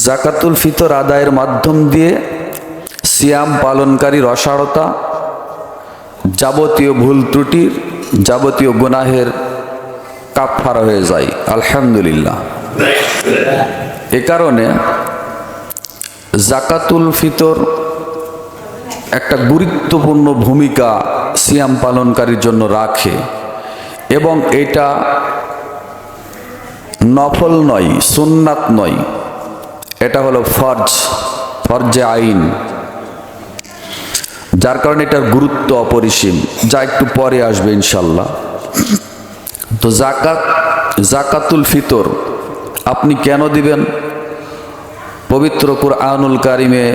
জাকাতুল ফিতর আদায়ের মাধ্যম দিয়ে সিয়াম পালনকারীর অসারতা, যাবতীয় ভুল ত্রুটির, যাবতীয় গুনাহের কাফফারা হয়ে যায়। আলহামদুলিল্লাহ। এ কারণে জাকাতুল ফিতর একটা গুরুত্বপূর্ণ ভূমিকা সিয়াম পালনকারীর জন্য রাখে, এবং এটা নফল নয়, সুন্নাত নয়, এটা হলো ফরজে আইন, যার কারণে এটার গুরুত্ব অপরিসীম, যা একটু পরে আসবে ইনশাল্লাহ। তো জাকাতুল ফিতর আপনি কেন দিবেন? পবিত্র কুরআনুল কারিমে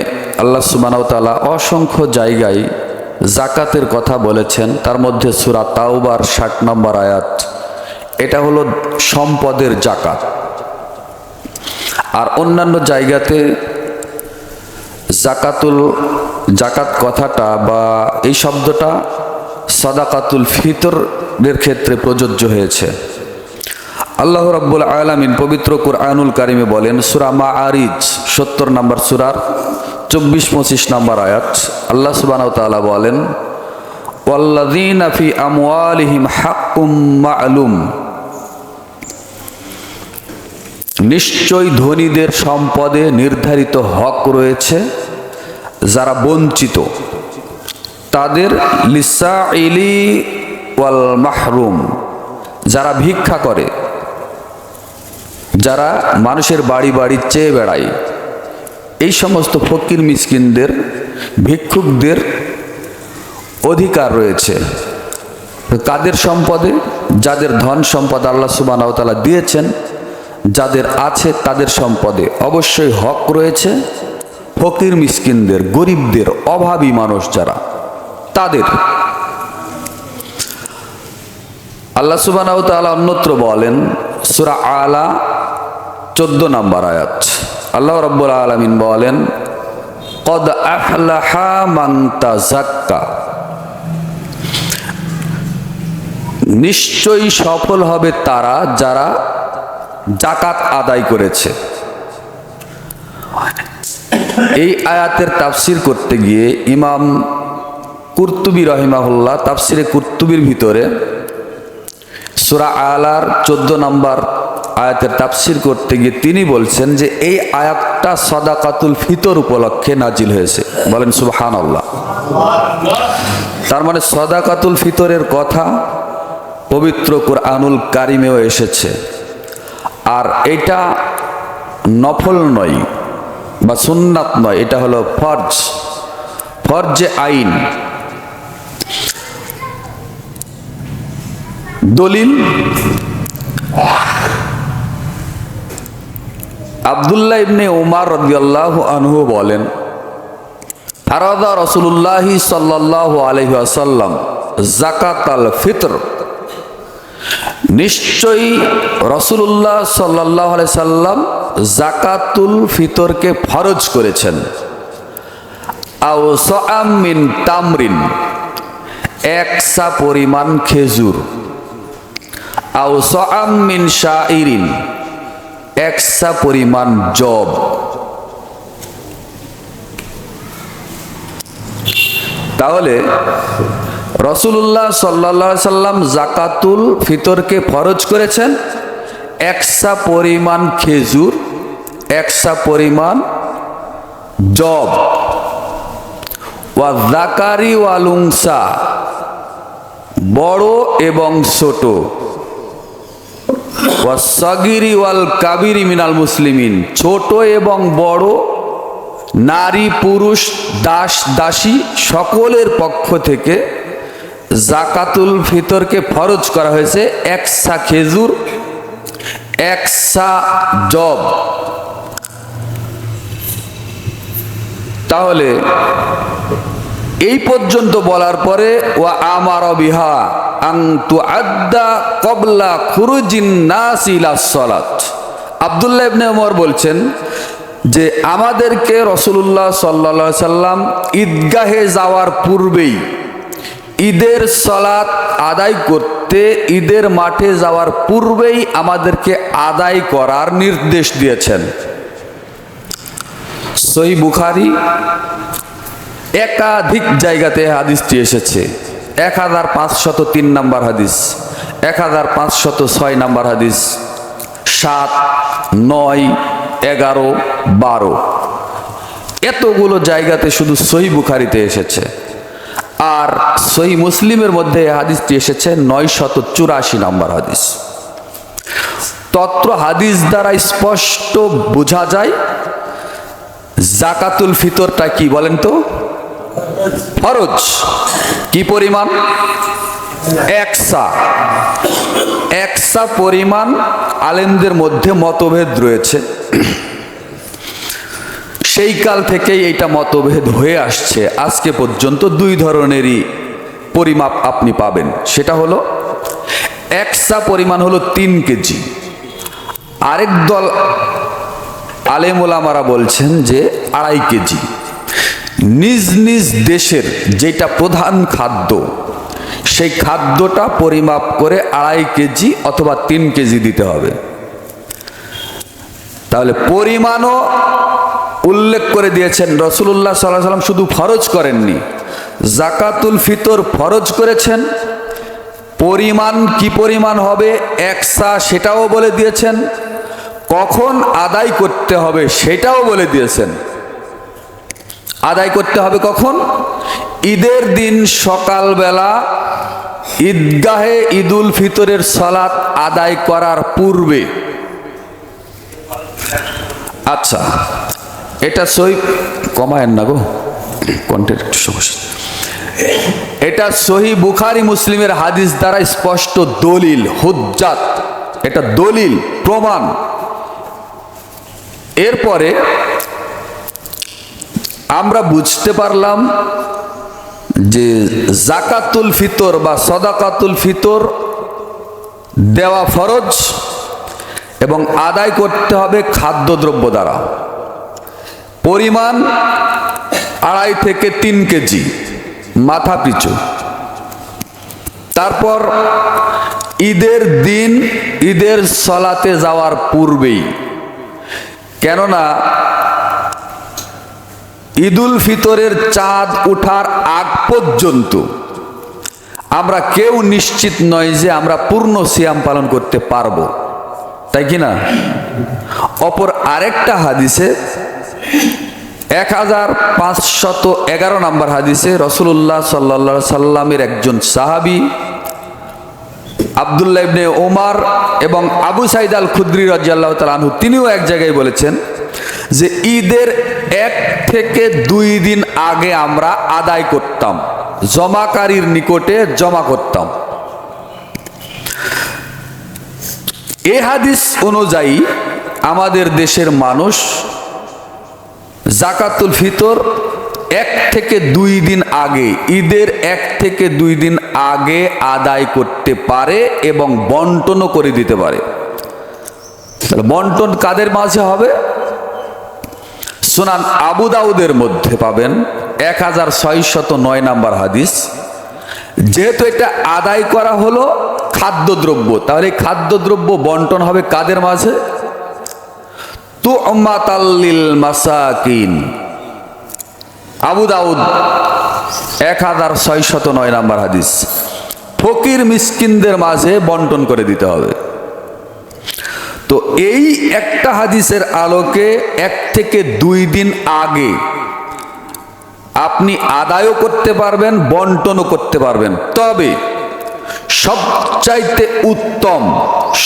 আল্লাহ সুবহানাহু ওয়া তাআলা অসংখ্য জায়গায় জাকাতের কথা বলেছেন। তার মধ্যে সূরা তাওবার 60 নম্বর আয়াত, এটা হলো সম্পদের জাকাত। আর অন্যান্য জায়গাতে জাকাত কথাটা বা এই শব্দটা সাদাকাতুল ফিতরের ক্ষেত্রে প্রযোজ্য হয়েছে। আল্লাহ রাব্বুল আলামিন পবিত্র কুরআনুল কারিমে বলেন, সূরা মাআরিজ 70 নম্বর সূরার 24-25 নম্বর আয়াত, আল্লাহ সুবহানাহু ওয়া তাআলা বলেন, ওয়াল্লাযীনা ফি আমওয়ালিহিম হাক্কুম মা'লুম, নিশ্চয়ই ধনীদের সম্পদে নির্ধারিত হক রয়েছে, যারা বঞ্চিত তাদের, লিসাইলি ওয়াল মাহরুম, যারা ভিক্ষা করে, যারা মানুষের বাড়ি বাড়ি চেয়ে বেড়ায়, এই সমস্ত ফকির মিসকিনদের, ভিক্ষুকদের অধিকার রয়েছে। কাদের সম্পদে? যাদের ধন সম্পদ আল্লাহ সুবহানাহু ওয়া তাআলা দিয়েছেন, যাদের আছে তাদের সম্পদে অবশ্যই হক রয়েছে। ফকির মিসকিনদের, গরিবদের, অভাবী মানুষ যারা, তাদের। আল্লাহ সুবহানাহু ওয়া তাআলা অন্যত্র বলেন, সূরা আলা 14 নম্বর আয়াত, আল্লাহ রাব্বুল আলামিন বলেন, ক্বাদ আফলাহা মান তাযাক্কা, নিশ্চয়ই সফল হবে তারা যারা জাকাত আদায় করেছে। এই আয়াতের তাফসির করতে গিয়ে ইমাম কুরতুবী রাহিমাহুল্লাহ তাফসিরে কুরতুবীর ভিতরে সূরা আলার 14 নম্বর আয়াতের তাফসির করতে গিয়ে তিনি বলছেন যে এই আয়াতটা সাদাকাতুল ফিতর উপলক্ষে নাজিল হয়েছে। বলেন সুবহানাল্লাহ। তার মানে সাদাকাতুল ফিতরের কথা পবিত্র কুরআনুল কারিমেও এসেছে। আর এটা নফল নয় বা সুন্নাত নয়, এটা হলো ফরজে আইন। দলিল, আব্দুল্লাহ ইবনে উমর রাদিয়াল্লাহু আনহু বলেন, ফারাদা রাসূলুল্লাহ সাল্লাল্লাহু আলাইহি ওয়াসাল্লাম যাকাতাল ফিতর, নিশ্চয়ই রাসূলুল্লাহ সাল্লাল্লাহু আলাইহি সাল্লাম যাকাতুল ফিতরকে ফরজ করেছেন। আও সাআম মিন তামরিন, এক সা পরিমাণ খেজুর, আও সাআম মিন শাইরিন, এক সা পরিমাণ জব। তাহলে রাসূলুল্লাহ সাল্লাল্লাহু আলাইহি সাল্লাম যাকাতুল ফিতরকে ফরজ করেছেন এক সা পরিমাণ খেজুর, এক সা পরিমাণ জব। ওয়া যাকারি ওয়াল উনসা, বড় এবং ছোট। ওয়া সাগিরি ওয়াল কাবিরি মিনাল মুসলিমিন, ছোট এবং বড়, নারী পুরুষ, দাস দাসী, সকলের পক্ষ থেকে যাকাতুল ফিতরকে ফরজ করা হয়েছে এক সা খেজুর, এক সা জব। তাহলে এই পর্যন্ত বলার পরে ওয়া আমারা বিহা আন তুআদ্দা ক্বাবলা খুরুজিন নাস ইলাস সালাত, আব্দুল্লাহ ইবনে ওমর বলছেন যে আমাদেরকে রাসূলুল্লাহ সাল্লাল্লাহু আলাইহি সাল্লাম ঈদগাহে যাওয়ার পূর্বেই ঈদের সালাত আদায় করতে, ঈদের মাঠে যাওয়ার পূর্বেই আমাদেরকে আদায় করার নির্দেশ দিয়েছেন। সহিহ বুখারী একাধিক জায়গাতে হাদিসটি এসেছে। 1503 নম্বর হাদিস, 1506 নম্বর হাদিস, 7, 9, 11, 12 এতগুলো জায়গাতে শুধু সহিহ বুখারীতে এসেছে। আর সহিহ মুসলিমের মধ্যে হাদিসটি এসেছে 984 নম্বর হাদিস। তত্র হাদিস দ্বারা স্পষ্ট বোঝা যায় জাকাতুল ফিতরটা কি বলেন তো? ফরজ। কি পরিমাণ? 1 সা। 1 সা পরিমাণ। আলেমদের মধ্যে মতভেদ রয়েছে, সেই কাল থেকেই এইটা মতভেদ হয়ে আসছে। আজকে পর্যন্ত 2 ধরনেরই পরিমাপ আপনি পাবেন। সেটা হলো 1 সা পরিমাণ হলো 3 কেজি। আরেক দল আলেম ওলামারা বলছেন যে 2.5 কেজি। নিজ নিজ দেশের যেটা প্রধান খাদ্য, সেই খাদ্যটা পরিমাপ করে 2.5 কেজি অথবা 3 কেজি দিতে হবে। তাহলে পরিমাণও উল্লেখ করে দিয়েছেন। রাসূলুল্লাহ সাল্লাল্লাহু আলাইহি ওয়াসাল্লাম শুধু ফরজ করেননি, জাকাতুল ফিতর ফরজ করেছেন। পরিমাণ কি পরিমাণ হবে 1 সা সেটাও বলে দিয়েছেন। কখন আদায় করতে হবে সেটাও বলে দিয়েছেন। আদায় করতে হবে কখন? ঈদের দিন সকালবেলা ঈদগাহে ঈদুল ফিতরের সালাত আদায় করার পূর্বে। আচ্ছা, এটা সহিহ কমায়েন না গো, কন্টেন্ট একটু সমস্যা। এটা সহিহ বুখারী মুসলিমের হাদিস দ্বারা স্পষ্ট দলিল, হুজ্জাত। এটা দলিল, প্রমাণ। এরপরে আমরা বুঝতে পারলাম যে জাকাতুল ফিতর বা সাদাকাতুল ফিতর দেওয়া ফরজ এবং আদায় করতে হবে খাদ্যদ্রব্য দ্বারা। পরিমাণ 2.5 থেকে 3 কেজি মাথা পিছু। তারপর ঈদের দিন ঈদের সালাতে যাওয়ার পূর্বেই, কেননা ঈদুল ফিতরের চাঁদ ওঠার আগ পর্যন্ত আমরা কেউ নিশ্চিত নয় যে আমরা পূর্ণ সিয়াম পালন করতে পারবো, তাই কি না? অপর আরেকটা হাদিসে 1511 নম্বর হাদিসে রাসূলুল্লাহ সাল্লাল্লাহু আলাইহি সাল্লামের একজন সাহাবী আব্দুল্লাহ ইবনে ওমর এবং আবু সাঈদ আল খুদরি রাদিয়াল্লাহু তাআলা আনহু, তিনিও এক জায়গায় বলেছেন যে ঈদের 1 থেকে 2 দিন আগে আমরা আদায় করতাম, জমাকারীর নিকটে জমা করতাম। এই হাদিস অনুযায়ী আমাদের দেশের মানুষ জাকাতুল ফিতর 1 থেকে 2 দিন আগে, ঈদের 1 থেকে 2 দিন আগে আদায় করতে পারে এবং বন্টনও করে দিতে পারে। তাহলে বন্টন কাদের মাঝে হবে? সুনান আবু দাউদের মধ্যে পাবেন 1609 নম্বর হাদিস। যেহেতু এটা আদায় করা হলো খাদ্যদ্রব্য, তাহলে খাদ্যদ্রব্য বন্টন হবে কাদের মাঝে? তু'মাতাল লিল মাসাকিন। আবু দাউদ 1609 নম্বর হাদিস। ফকির মিসকিনদের মাঝে বন্টন করে দিতে হবে। তো এই একটা হাদিসের আলোকে 1 থেকে 2 দিন আগে আপনি আদায়ও করতে পারবেন, বন্টনও করতে পারবেন। তবে সবচাইতে উত্তম,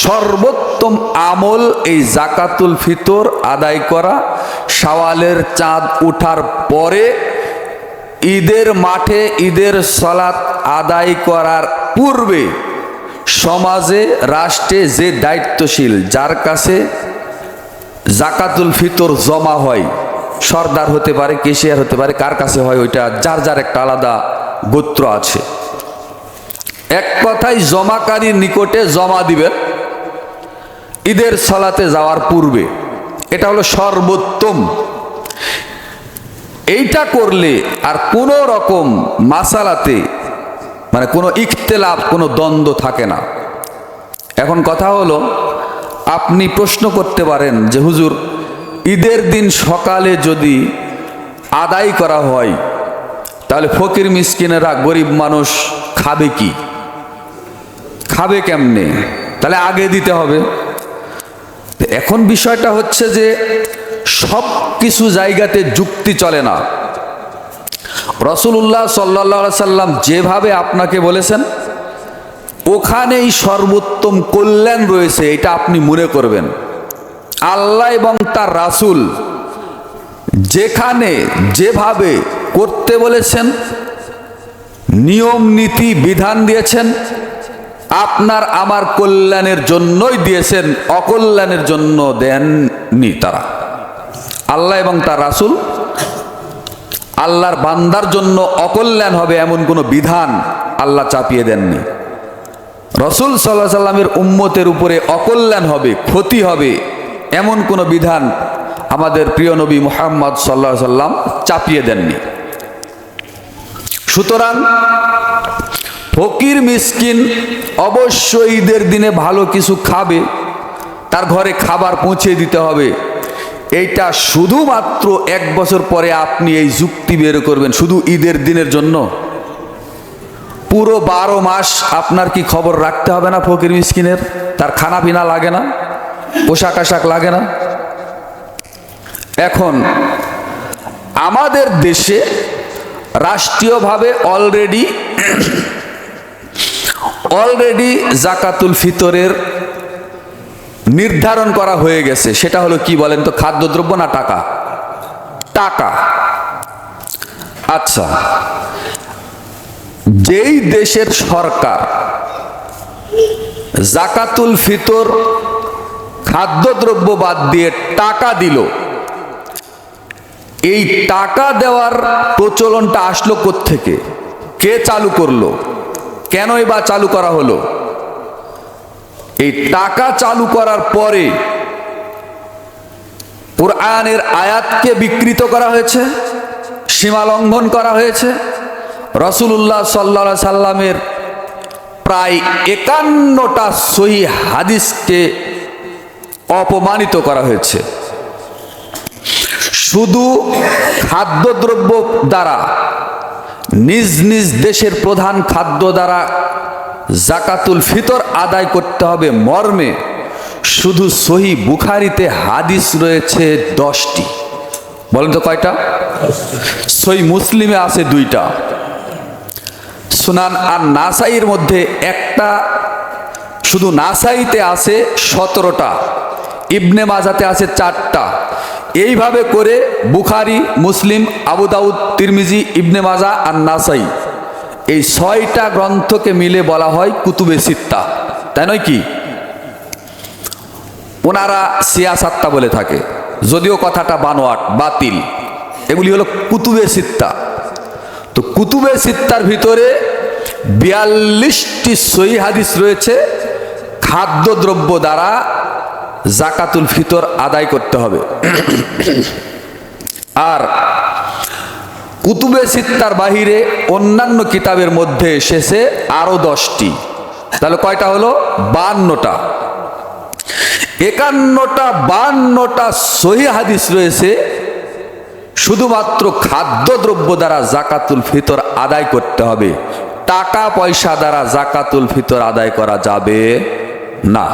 সর্বোত্তম আমল এই জাকাতুল ফিতর আদায় করা শাওয়ালের চাঁদ ওঠার পরে ঈদের মাঠে ঈদের সালাত আদায় করার পূর্বে সমাজে, রাষ্ট্রে যে দায়িত্বশীল, যার কাছে জাকাতুল ফিতর জমা হয়, সর্দার হতে পারে, কেশিয়ার হতে পারে, কার কাছে হয় ওইটা যার যার একটা আলাদা গোত্র আছে। এক কথায় জমাকারীর নিকটে জমা দিবেন ঈদের সালাতে যাওয়ার পূর্বে। এটা হলো সর্বোত্তম। এইটা করলে আর কোনো রকম মাসালাতে মানে কোনো ইখতিলাফ, কোনো দ্বন্দ্ব থাকে না। এখন কথা হলো, আপনি প্রশ্ন করতে পারেন যে হুজুর, ঈদের দিন সকালে যদি আদায় করা হয়, তাহলে ফকির মিসকিনেরা, গরিব মানুষ খাবে কি, খাবে কেমনে? তাহলে আগে দিতে হবে। এখন বিষয়টা হচ্ছে যে সব কিছু জায়গাতে যুক্তি চলে না। রাসূলুল্লাহ সাল্লাল্লাহু আলাইহি সাল্লাম যেভাবে আপনাকে বলেছেন ওখানেই সর্বোত্তম কল্যাণ রয়েছে, এটা আপনি মনে করবেন। আল্লাহ এবং তার রাসূল যেখানে যেভাবে করতে বলেছেন, নিয়ম নীতি বিধান দিয়েছেন, আপনার আমার কল্যাণের জন্যই দিয়েছেন, অকল্যাণের জন্য দেননি তারা। আল্লাহ এবং তার রাসূল আল্লাহর বান্দার জন্য অকল্যাণ হবে এমন কোনো বিধান আল্লাহ চাপিয়ে দেননি। রাসূল সাল্লাল্লাহু আলাইহি সাল্লামের উম্মতের উপরে অকল্যাণ হবে, ক্ষতি হবে এমন কোনো বিধান আমাদের প্রিয় নবী মুহাম্মদ সাল্লাল্লাহু আলাইহি সাল্লাম চাপিয়ে দেননি। সুতরাং ফকির মিসকিন অবশ্যই ঈদের দিনে ভালো কিছু খাবে, তার ঘরে খাবার পৌঁছে দিতে হবে। এইটা শুধুমাত্র 1 বছর পরে আপনি এই যুক্তি বের করবেন শুধু ঈদের দিনের জন্য? পুরো 12 মাস আপনার কি খবর রাখতে হবে না ফকির মিসকিনের? তার খানা পিনা লাগে না, পোশাক আশাক লাগে না? এখন আমাদের দেশে রাষ্ট্রীয়ভাবে অলরেডি জাকাতুল ফিতরের নির্ধারণ করা হয়ে গেছে। সেটা হলো কি বলেন তো, খাদ্যদ্রব্য না টাকা? টাকা। আচ্ছা, যেই দেশের সরকার জাকাতুল ফিতর খাদ্যদ্রব্য বাদ দিয়ে টাকা দিল, এই টাকা দেওয়ার প্রচলনটা আসলো কোত্থেকে? কে চালু করলো? কেনই বা চালু করা হলো? এই টাকা চালু করার পরে কুরআনের আয়াতকে বিকৃত করা হয়েছে, সীমা লঙ্ঘন করা হয়েছে। রাসূলুল্লাহ সাল্লাল্লাহু আলাইহি সাল্লামের প্রায় 51টা সহিহ হাদিসকে অপমানিত করা হয়েছে। শুধু খাদ্যদ্রব্য দ্বারা, নিজ নিজ দেশের প্রধান খাদ্য দ্বারা জাকাতুল ফিতর আদায় করতে হবে মর্মে শুধু সহিহ বুখারীতে হাদিস রয়েছে 10টি। বলেন তো কয়টা? সহিহ মুসলিমে আছে 2টা, সুনান আর নাসাইর মধ্যে একটা, শুধু নাসাইতে আছে 17টা, ইবনে মাজাতে আছে 4টা। এইভাবে করে বুখারী, মুসলিম, আবু দাউদ, তিরমিজি, ইবনে মাজা আর নাসাই, এই 6টা গ্রন্থকে মিলে বলা হয় কুতুবে সিত্তা, তাই নয় কি? ওনারা সিয়াসাত্তা বলে থাকে, যদিও কথাটা বানোয়াট, বাতিল। এগুলি হলো কুতুবে সিত্তা। তো কুতুবে সিত্তার ভিতরে 42টি সহিহ হাদিস রয়েছে খাদ্যদ্রব্য দ্বারা জাকাতুল ফিতর আদায় করতে হবে। আর কুতুবে সিত্তার বাহিরে অন্যান্য কিতাবের মধ্যে এসেছে আরো 10টি। তাহলে কয়টা হলো? 52টা। 52টা সহিহ হাদিস রয়েছে শুধুমাত্র খাদ্যদ্রব্য দ্বারা জাকাতুল ফিতর আদায় করতে হবে, টাকা পয়সা দ্বারা জাকাতুল ফিতর আদায় করা যাবে না।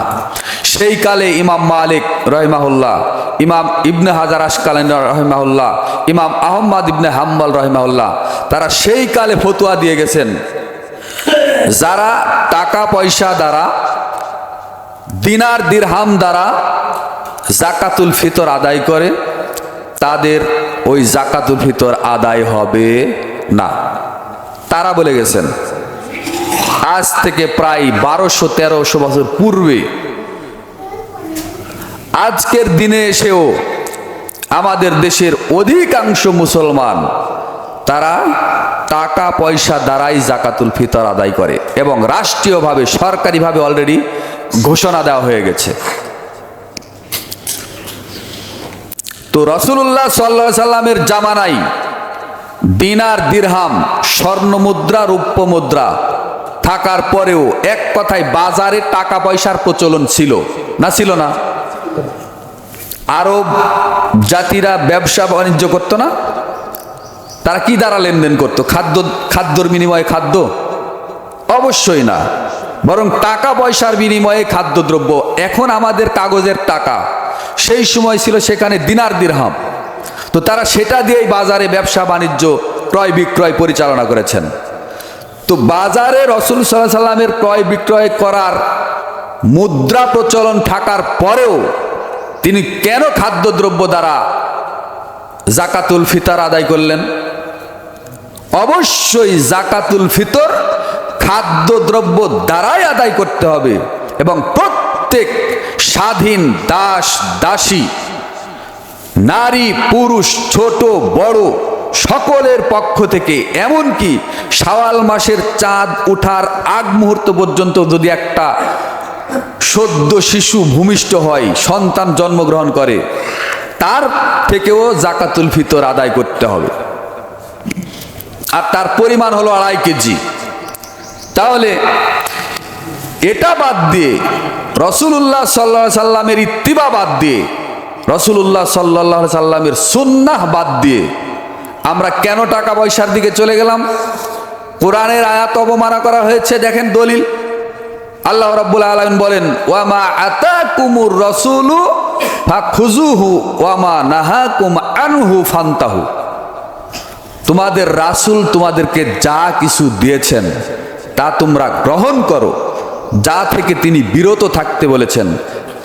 সেই কালে ইমাম মালিক রহিমাহুল্লাহ, ইমাম ইবনে হাজার আসকালানী রহিমাহুল্লাহ, ইমাম আহমদ ইবনে হাম্বল রহিমাহুল্লাহ, তারা সেই কালে ফতোয়া দিয়ে গেছেন, যারা টাকা পয়সা দ্বারা, দিনার দিরহাম দ্বারা জাকাতুল ফিতর আদায় করে তাদের ওই জাকাতুল ফিতর আদায় হবে না। তারা বলে গেছেন আজ থেকে প্রায় 1200-1300 বছর পূর্বে। আজকের দিনে এসেও আমাদের দেশের অধিকাংশ মুসলমান তারা টাকা পয়সা দ্বারাই জাকাতুল ফিতর আদায় করে এবং রাষ্ট্রীয়ভাবে, সরকারিভাবে অলরেডি ঘোষণা দেওয়া হয়ে গেছে। তো রাসূলুল্লাহ সাল্লাল্লাহু আলাইহি সাল্লামের জামানায় দিনার দিরহাম, স্বর্ণ মুদ্রা, রৌপ্য মুদ্রা থাকার পরেও এক কথায় বাজারে টাকা পয়সার প্রচলন ছিল না? ছিল না? আরব জাতিরা ব্যবসা বাণিজ্য করতো না? তারা কি দ্বারা লেনদেন করতো? খাদ্যর বিনিময়ে খাদ্য? অবশ্যই না, বরং টাকা পয়সার বিনিময়ে খাদ্যদ্রব্য। এখন আমাদের কাগজের টাকা, সেই সময় ছিল সেখানে দিনার দিরহাম। তো তারা সেটা দিয়েই বাজারে ব্যবসা বাণিজ্য ক্রয় বিক্রয় পরিচালনা করেছেন। তো বাজারে রাসূল সাল্লাল্লাহু আলাইহি সাল্লামের ক্রয় বিক্রয় করার মুদ্রা প্রচলন থাকার পরেও তিনি কেন খাদ্যদ্রব্য দ্বারা জাকাতুল ফিতর আদায় করলেন? অবশ্যই জাকাতুল ফিতর খাদ্যদ্রব্য দ্বারাই আদায় করতে হবে, এবং প্রত্যেক স্বাধীন দাস দাসী, নারী পুরুষ, ছোট বড় সকলের পক্ষ থেকে, এমনকি শাওয়াল মাসের চাঁদ ওঠার আগ মুহূর্ত পর্যন্ত যদি একটা সদ্য শিশু ভূমিষ্ঠ হয়, সন্তান জন্মগ্রহণ করে, তার থেকেও জাকাতুল ফিতর আদায় করতে হবে। আর তার পরিমাণ হলো 2.5 কেজি। তাহলে এটা বাদ দিয়ে, রাসূলুল্লাহ সাল্লাল্লাহু আলাইহি সাল্লামের ইত্তিবা বাদ দিয়ে, রাসূলুল্লাহ সাল্লাল্লাহু আলাইহি সাল্লামের সুন্নাহ বাদ দিয়ে আমরা কেন টাকা পয়সার দিকে চলে গেলাম? কোরআনের আয়াত অবমাননা করা হয়েছে। দেখেন দলিল, আল্লাহ রাব্বুল আলামিন বলেন, ওয়া মা আতাকুমুর রাসূলু ফাখুযুহু ওয়া মা নাহাকুম আনহু ফান্তাহু। তোমাদের রাসূল তোমাদেরকে যা কিছু দিয়েছেন তা তোমরা গ্রহণ করো, যা থেকে তিনি বিরত থাকতে বলেছেন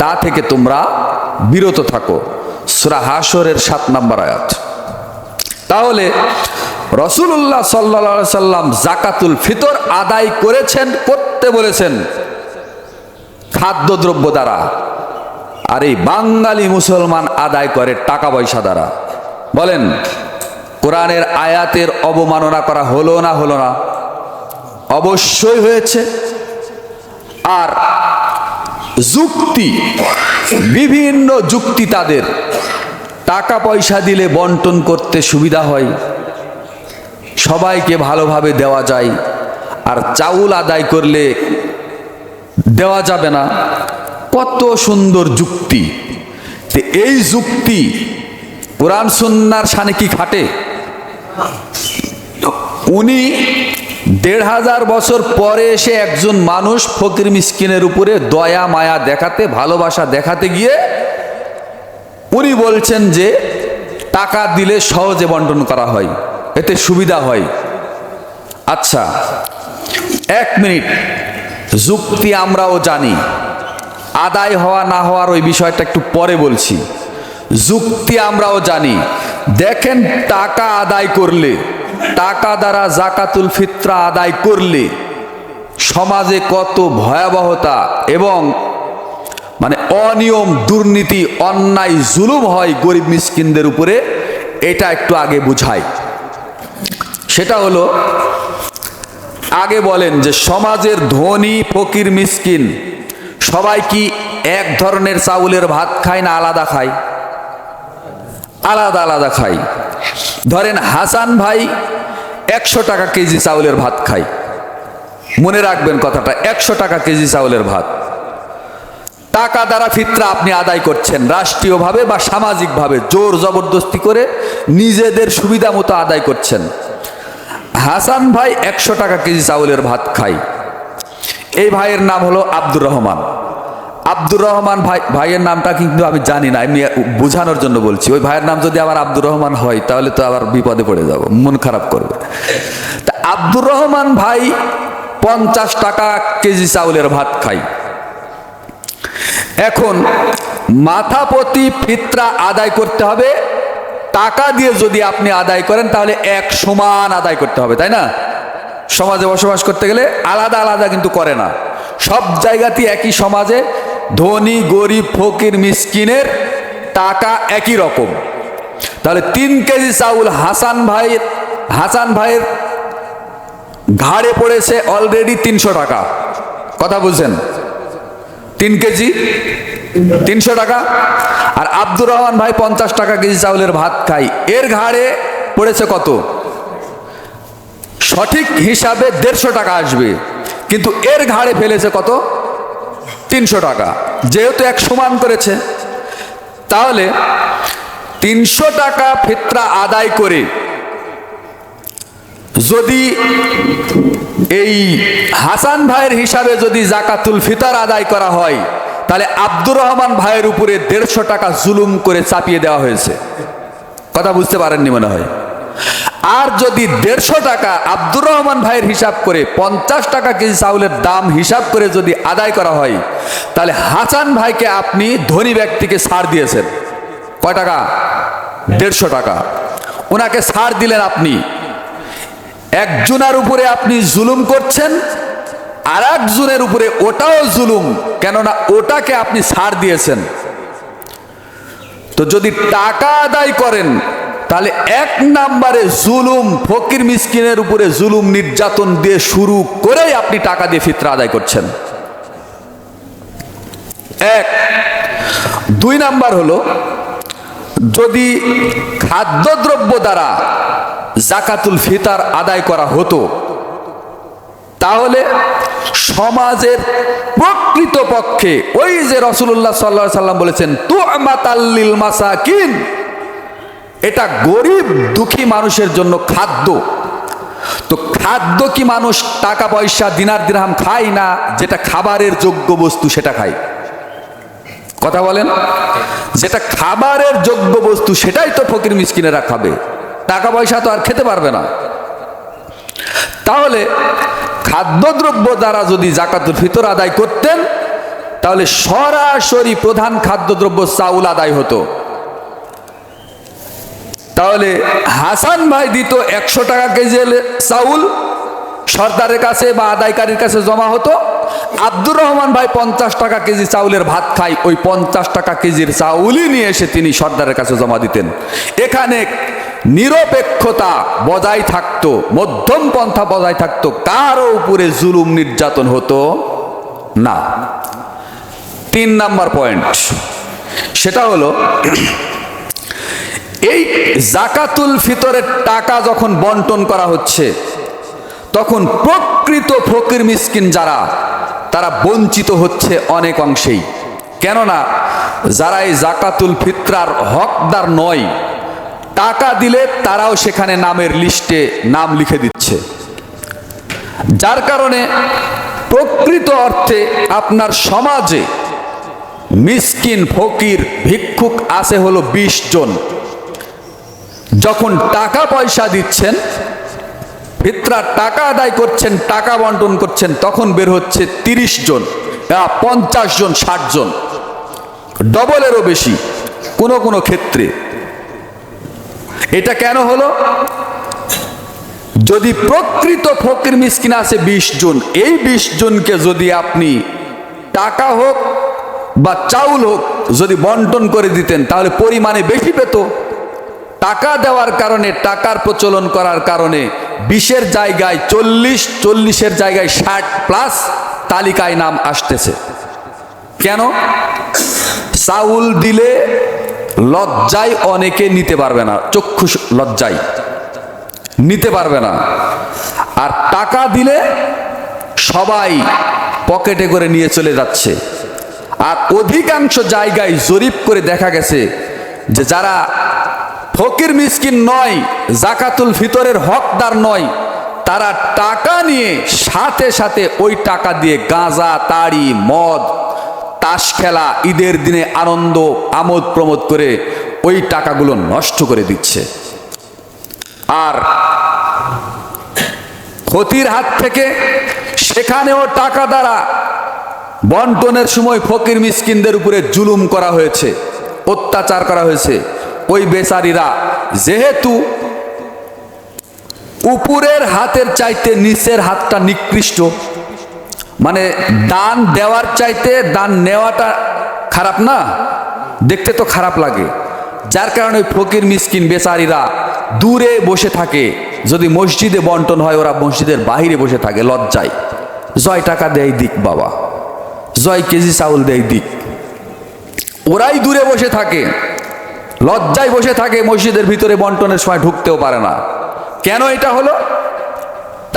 তা থেকে তোমরা বিরত থাকো। সূরা হাশরের 7 নম্বর আয়াত। তাহলে রাসূলুল্লাহ সাল্লাল্লাহু আলাইহি সাল্লাম জাকাতুল ফিতর আদায় করেছেন, করতে বলেছেন খাদ্যদ্রব্য দ্বারা, আর এই বাঙালি মুসলমান আদায় করে টাকা পয়সা দ্বারা। বলেন, কোরআনের আয়াতের অবমাননা করা হলো না হলো না? অবশ্যই হয়েছে। আর যুক্তি, বিভিন্ন যুক্তি তাদের, টাকা পয়সা দিলে বন্টন করতে সুবিধা হয়, সবাইকে ভালোভাবে দেওয়া যায়, আর চাউল আদায় করলে দেওয়া যাবে না। কত সুন্দর যুক্তি! এই যুক্তি কোরআন সুন্নাহর শানে কি খাটে? উনি 1500 বছর পরে এসে একজন মানুষ ফকির মিসকিনের উপরে দয়া মায়া দেখাতে, ভালোবাসা দেখাতে গিয়ে উনি বলছেন যে টাকা দিলে সহজে বন্টন করা হয়, এতে সুবিধা হয়। আচ্ছা, 1 মিনিট, যুক্তি আমরাও জানি, আদায় হওয়া না হওয়ার ওই বিষয়টা একটু পরে বলছি। যুক্তি আমরাও জানি। দেখেন, টাকা আদায় করলে, টাকা দ্বারা জাকাতুল ফিতরা আদায় করলে সমাজে কত ভয়াবহতা এবং মানে অনিয়ম, দুর্নীতি, অন্যায়, জুলুম হয় গরিব মিসকিনদের উপরে, এটা একটু আগে বুঝাই। সেটা হলো, আগে বলেন যে সমাজের ধনী ফকির মিসকিন সবাই কি এক ধরনের চাউলের ভাত খায় না আলাদা খায়? আলাদা আলাদা খায়। ধরেন হাসান ভাই 100 টাকা কেজি চাউলের ভাত খায়, মনে রাখবেন কথাটা, 100 টাকা কেজি চাউলের ভাত। টাকা দ্বারা ফিতরা আপনি আদায় করছেন, রাষ্ট্রীয়ভাবে বা সামাজিকভাবে জোর জবরদস্তি করে নিজেদের সুবিধা মতো আদায় করছেন। হাসান ভাই 100 টাকা কেজি চাউলের ভাত খায়। এই ভাইয়ের নাম হলো আব্দুর রহমান। আব্দুর রহমান ভাইয়ের নামটা কিন্তু আমি জানি না, এমনি বোঝানোর জন্য বলছি। ওই ভাইয়ের নাম যদি আবার আব্দুর রহমান হয় তাহলে তো আবার বিপদে পড়ে যাব, মন খারাপ করবে। তা আব্দুর রহমান ভাই 50 টাকা কেজি চাউলের ভাত খায়। এখন মাথাপতি ফিতরা আদায় করতে হবে। টাকা দিয়ে যদি আপনি আদায় করেন তাহলে এক সমান আদায় করতে হবে, তাই না? সমাজে বসবাস করতে গেলে আলাদা আলাদা কিন্তু করে না, সব জায়গাতেই একই সমাজে ধনী গরিব ফকির মিসকিনের টাকা একই রকম। তাহলে 3 কেজি চাউল হাসান ভাইয়ের ঘাড়ে পড়েছে অলরেডি 300 টাকা। কথা বুঝছেন? 3 কেজি 300 টাকা। আর আব্দুর রহমান ভাই 50 টাকা কেজি চাউলের ভাত খাই, এর ঘাড়ে পড়েছে কত? সঠিক হিসাবে 150 টাকা আসবে, কিন্তু এর ঘাড়ে ফেলেছে কত? 300 টাকা। যেহেতু এক সমান করেছে, তাহলে 300 টাকা ফিতরা আদায় করে যদি এই হাসান ভাইয়ের হিসাবে যদি জাকাতুল ফিতর আদায় করা হয়, তাহলে আব্দুর রহমান ভাইয়ের উপরে 150 টাকা জুলুম করে চাপিয়ে দেওয়া হয়েছে। কথা বুঝতে পারেননি মনে হয়। আর যদি 150 টাকা আব্দুর রহমান ভাইয়ের হিসাব করে 50 টাকা কেজি চাউলের দাম হিসাব করে যদি আদায় করা হয়, তাহলে হাসান ভাইকে আপনি ধনী ব্যক্তিকে ছাড় দিয়েছেন। কয় টাকা? 150 টাকা। ওনাকে ছাড় দিলেন আপনি। একজনের উপরে আপনি জুলুম করছেন, আর একজনের উপরে ওটাও জুলুম, কেননা ওটাকে আপনি ছাড় দিয়েছেন। তো যদি টাকা আদায় করেন, তাহলে 1 নম্বরে জুলুম, ফকির মিসকিনের উপরে জুলুম নির্যাতন দিয়ে শুরু করেই আপনি টাকা দিয়ে ফিতরা আদায় করছেন। 1। 2 নাম্বার হলো, যদি খাদ্যদ্রব্য দ্বারা জাকাতুল ফিতর আদায় করা হতো, তাহলে সমাজের প্রকৃত পক্ষে ওই যে রাসূলুল্লাহ সাল্লাল্লাহু আলাইহি সাল্লাম বলেছেন তু'মাতাল লিল মাসাকিন, এটা গরিব দুঃখী মানুষের জন্য খাদ্য। তো খাদ্য কি মানুষ টাকা পয়সা দিনার দিরহাম খায় না? যেটা খাবারের যোগ্য বস্তু সেটা খায়। কথা বলেন, যেটা খাবারের যোগ্য বস্তু সেটাই তো ফকির মিসকিনেরা খাবে, টাকা পয়সা তো আর খেতে পারবে না। তাহলে খাদ্যদ্রব্য দ্বারা যদি জাকাতুল ফিতর আদায় করতেন, তাহলে সরাসরি প্রধান খাদ্যদ্রব্য চাউল আদায় হতো। তাহলে হাসান ভাই দিত 100 টাকা কেজি চাউল, সর্দারের কাছে বা আদায়কারীর কাছে জমা হতো। আব্দুর রহমান ভাই 50 টাকা কেজি চাউলের ভাত খায়, ওই 50 টাকা কেজির চাউলই নিয়ে এসে তিনি সর্দারের কাছে জমা দিতেন। এখানে নিরপেক্ষতা বজায় থাকতো, মধ্যম পন্থা বজায় থাকতো, কারো উপরে জুলুম নির্যাতন হতো না। 3 নাম্বার পয়েন্ট, সেটা হলো এই জাকাতুল ফিতরের টাকা যখন বন্টন করা হচ্ছে, তখন প্রকৃত ফকির মিসকিন যারা, তারা বঞ্চিত হচ্ছে অনেক অংশেই। কেননা যারা এই জাকাতুল ফিতরার হকদার নয়, টাকা দিলে তারাও সেখানে নামের লিস্টে নাম লিখে দিচ্ছে, যার কারণে প্রকৃত অর্থে আপনার সমাজে মিসকিন ফকির ভিক্ষুক আছে হলো 20 জন। যখন টাকা পয়সা দিচ্ছেন, ফিতরার টাকা আদায় করছেন, টাকা বন্টন করছেন, তখন বের হচ্ছে 30 জন, 50 জন, 60 জন, ডবলেরও বেশি কোনো কোনো ক্ষেত্রে। এটা কেন হলো? যদি প্রকৃত ফকির মিসকিন আছে 20 জন, এই 20 জনকে যদি আপনি টাকা হোক বা চাউল হোক যদি বন্টন করে দিতেন, তাহলে পরিমাণে বেশি পেত। টাকা দেওয়ার কারণে, টাকার প্রচলন করার কারণে 20-এর জায়গায় 40, 40-এর জায়গায় 60+ তালিকায় নাম আসতেছে। কেন? চাউল দিলে লজ্জায় অনেকে নিতে পারবে না, চক্ষু লজ্জায় নিতে পারবে না, আর টাকা দিলে সবাই পকেটে করে নিয়ে চলে যাচ্ছে। আর অধিকাংশ জায়গায় জরিপ করে দেখা গেছে যে যারা ফকির মিসকিন নয়, জাকাতুল ফিতরের হকদার নয়, তারা টাকা নিয়ে সাথে সাথে ওই টাকা দিয়ে গাঁজা, তাড়ি, মদ, তাস খেলা, ঈদের দিনে আনন্দ আমোদ প্রমোদ করে ওই টাকাগুলো নষ্ট করে দিচ্ছে। আর ক্ষতির হাত থেকে সেখানেও টাকা দ্বারা বন্টনের সময় ফকির মিসকিনদের উপরে জুলুম করা হয়েছে, অত্যাচার করা হয়েছে। ওই বেচারীরা যেহেতু উপরের হাতের চাইতে নিচের হাতটা নিকৃষ্ট, মানে দান দেওয়ার চাইতে দান নেওয়াটা খারাপ না, দেখতে তো খারাপ লাগে, যার কারণে ফকির মিসকিন বেচারীরা দূরে বসে থাকে। যদি মসজিদে বন্টন হয়, ওরা মসজিদের বাহিরে বসে থাকে লজ্জায়, জয় টাকা দেয় দিক বাবা, জয় কেজি চাউল দেয় দিক, ওরাই দূরে বসে থাকে, লজ্জায় বসে থাকে, মসজিদের ভিতরে বন্টনের সময় ঢুকতেও পারে না। কেন এটা হলো?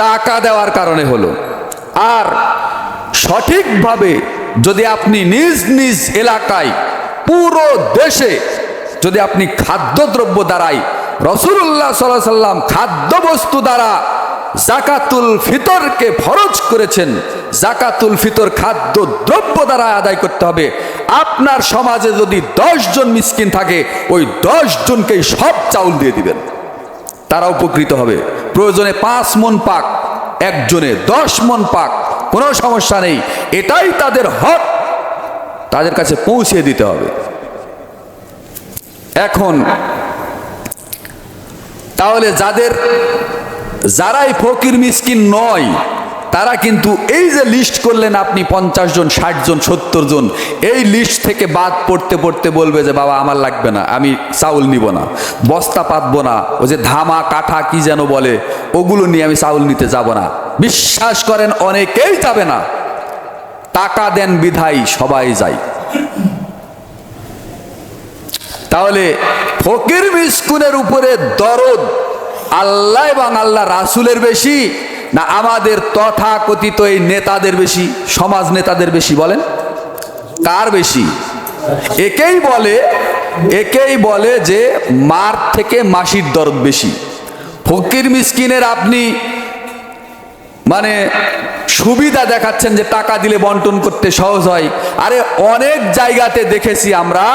টাকা দেওয়ার কারণে হলো। আর সঠিকভাবে যদি আপনি নিজ নিজ এলাকায়, পুরো দেশে যদি আপনি খাদ্যদ্রব্য দ্বারাই, রাসূলুল্লাহ সাল্লাল্লাহু আলাইহি সাল্লাম খাদ্যবস্তু দ্বারা জাকাতুল ফিতরকে ফরজ করেছেন। জাকাতুল ফিতর খাদ্য দ্রব্য দ্বারা আদায় করতে হবে। আপনার সমাজে যদি 10 জন মিসকিন থাকে, ওই 10 জনকেই সব চাউল দিয়ে দিবেন, তারা উপকৃত হবে। প্রয়োজনে 5 মণ পাক, একজনে 10 মণ পাক, কোনো সমস্যা নেই। এটাই তাদের হক, তাদের কাছে পৌঁছে দিতে হবে। এখন তাহলে যারাই ফকির মিসকিন নয়, তারা কিন্তু এই যে লিস্ট করলেন আপনি 50 জন, 60 জন, 70 জন, এই লিস্ট থেকে বাদ পড়তে পড়তে বলবে যে বাবা আমার লাগবে না, আমি চাউল নিব না, বস্তা পাতবো না, ও যে ধামা কাঠা কি যেন বলে, ওগুলো নিয়ে আমি চাউল নিতে যাব না। বিশ্বাস করেন অনেকেই যাবে না, টাকা দেন বিধাই সবাই যায়। তাহলে ফকির মিসকিনের উপরে দরদ আল্লাহ এবং আল্লাহ রাসূলের বেশি, না আমাদের তথাকথিত এই নেতাদের বেশি, সমাজ নেতাদের বেশি? বলেন কার বেশি? একেই বলে যে মার থেকে মাসির দরদ বেশি। ফকির মিসকিনের আপনি মানে সুবিধা দেখাচ্ছেন যে টাকা দিলে বন্টন করতে সহজ হয়। আরে অনেক জায়গাতে দেখেছি আমরা,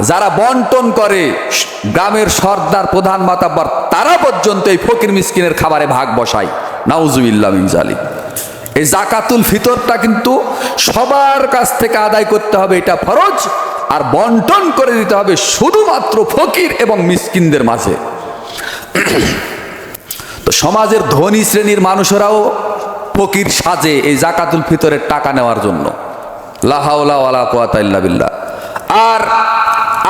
যারা বন্টন করে গ্রামের সর্দার, প্রধান, মাতাব্বর, তারা পর্যন্ত এই ফকির মিসকিনের খাবারে ভাগ বসায়। নাউজুবিল্লাহ মিন যালিক। এই জাকাতুল ফিতরটা কিন্তু সবার কাছ থেকে আদায় করতে হবে, এটা ফরজ। আর বন্টন করে দিতে হবে শুধুমাত্র ফকির এবং মিসকিনদের মাঝে। তো সমাজের ধনী শ্রেণীর মানুষেরাও ফকির সাজে এই জাকাতুল ফিতরের টাকা নেওয়ার জন্য। লা হাওলা ওয়ালা কুওয়াতা ইল্লা বিল্লাহ। আর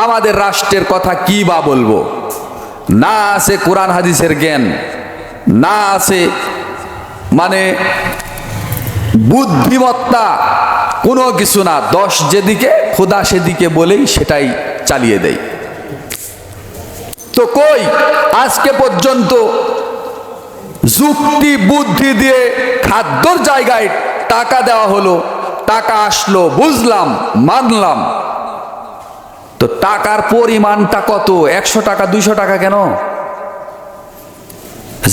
আমাদের রাষ্ট্রের কথা কি বা বলবো? না আছে কোরআন হাদিসের জ্ঞান, না আছে মানে বুদ্ধিমত্তা, কোনো কিছু না। 10 যেদিকে খোদা সেদিকে বলেই সেটাই চালিয়ে দেয়। তো কই আজকে পর্যন্ত যুক্তি বুদ্ধি দিয়ে খাদ্যর জায়গায় টাকা দেওয়া হলো, টাকা আসলো, বুঝলাম, মানলাম। তো টাকার পরিমাণটা কত? 100 টাকা, 200 টাকা কেন?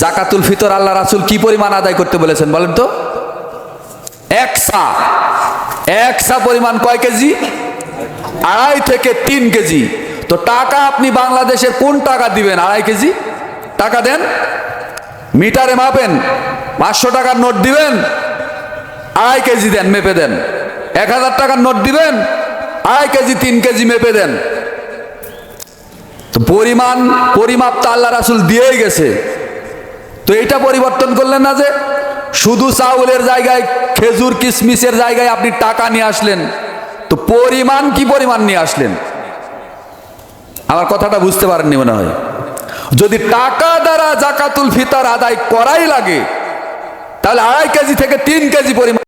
জাকাতুল ফিতর আল্লাহ রাসূল কি পরিমাণ আদায় করতে বলেছেন বলেন তো? 1 সা পরিমাণ কয় কেজি? 2.5 থেকে 3 কেজি। তো টাকা আপনি বাংলাদেশের কোন টাকা দিবেন? 2.5 কেজি টাকা দেন, মিটারে মাপেন। 500 টাকার নোট দিবেন, 2.5 কেজি দেন, মেপে দেন। 1000 টাকার নোট দিবেন, 2.5 কেজি, 3 কেজি মেপে দেন। তো পরিমাপ তো আল্লাহ রাসূল দিয়েই গেছে। তো এটা পরিবর্তন করলেন না যে শুধু চাউলের জায়গায় খেজুর কিশমিশের জায়গায় আপনি টাকা নিয়ে আসলেন। তো পরিমাণ কি পরিমাণ নিয়ে আসলেন? আমার কথাটা বুঝতে পারেননি মনে হয়। যদি টাকা দ্বারা জাকাতুল ফিতর আদায় করাই লাগে, তাহলে 2.5 কেজি থেকে 3 কেজি পরিমাণ